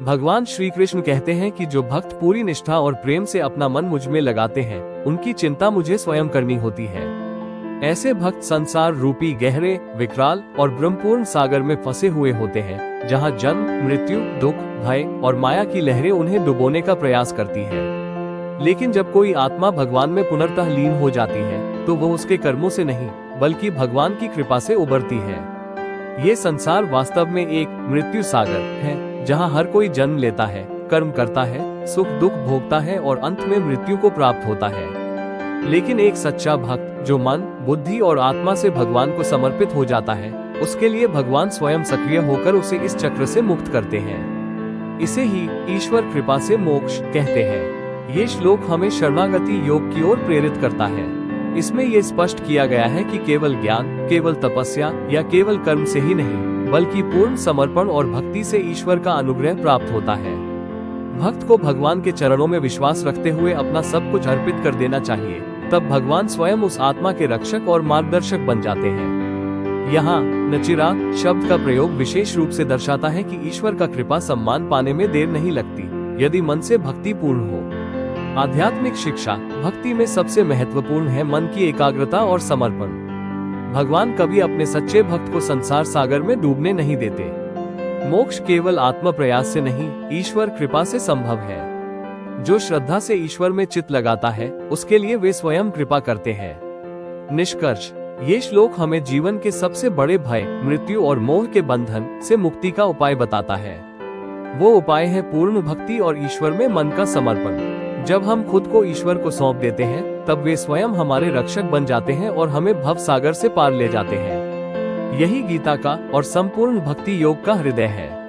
भगवान श्री कृष्ण कहते हैं कि जो भक्त पूरी निष्ठा और प्रेम से अपना मन मुझ में लगाते हैं, उनकी चिंता मुझे स्वयं करनी होती है। ऐसे भक्त संसार रूपी गहरे, विकराल और ब्रह्मपूर्ण सागर में फंसे हुए होते हैं, जहाँ जन्म, मृत्यु, दुख, भय और माया की लहरें उन्हें डुबोने का प्रयास करती है। लेकिन जब कोई आत्मा भगवान में पुनर्तः लीन हो जाती है, तो वो उसके कर्मों से नहीं, बल्कि भगवान की कृपा से उबरती है। ये संसार वास्तव में एक मृत्यु सागर है, जहाँ हर कोई जन्म लेता है, कर्म करता है, सुख दुख भोगता है और अंत में मृत्यु को प्राप्त होता है। लेकिन एक सच्चा भक्त जो मन, बुद्धि और आत्मा से भगवान को समर्पित हो जाता है, उसके लिए भगवान स्वयं सक्रिय होकर उसे इस चक्र से मुक्त करते हैं। इसे ही ईश्वर कृपा से मोक्ष कहते हैं। ये श्लोक हमें शरणागति योग की ओर प्रेरित करता है। इसमें ये स्पष्ट किया गया है कि केवल ज्ञान, केवल तपस्या या केवल कर्म से ही नहीं, बल्कि पूर्ण समर्पण और भक्ति से ईश्वर का अनुग्रह प्राप्त होता है। भक्त को भगवान के चरणों में विश्वास रखते हुए अपना सब कुछ अर्पित कर देना चाहिए, तब भगवान स्वयं उस आत्मा के रक्षक और मार्गदर्शक बन जाते हैं। यहाँ नचिरात शब्द का प्रयोग विशेष रूप से दर्शाता है कि ईश्वर का कृपा सम्मान पाने में देर नहीं लगती, यदि मन से भक्ति पूर्ण हो। आध्यात्मिक शिक्षा भक्ति में सबसे महत्वपूर्ण है मन की एकाग्रता और समर्पण। भगवान कभी अपने सच्चे भक्त को संसार सागर में डूबने नहीं देते। मोक्ष केवल आत्म प्रयास से नहीं, ईश्वर कृपा से संभव है। जो श्रद्धा से ईश्वर में चित्त लगाता है, उसके लिए वे स्वयं कृपा करते हैं। निष्कर्ष, ये श्लोक हमें जीवन के सबसे बड़े भय, मृत्यु और मोह के बंधन से मुक्ति का उपाय बताता है। वो उपाय है पूर्ण भक्ति और ईश्वर में मन का समर्पण। जब हम खुद को ईश्वर को सौंप देते हैं, तब वे स्वयं हमारे रक्षक बन जाते हैं और हमें भव सागर से पार ले जाते हैं। यही गीता का और संपूर्ण भक्ति योग का हृदय है।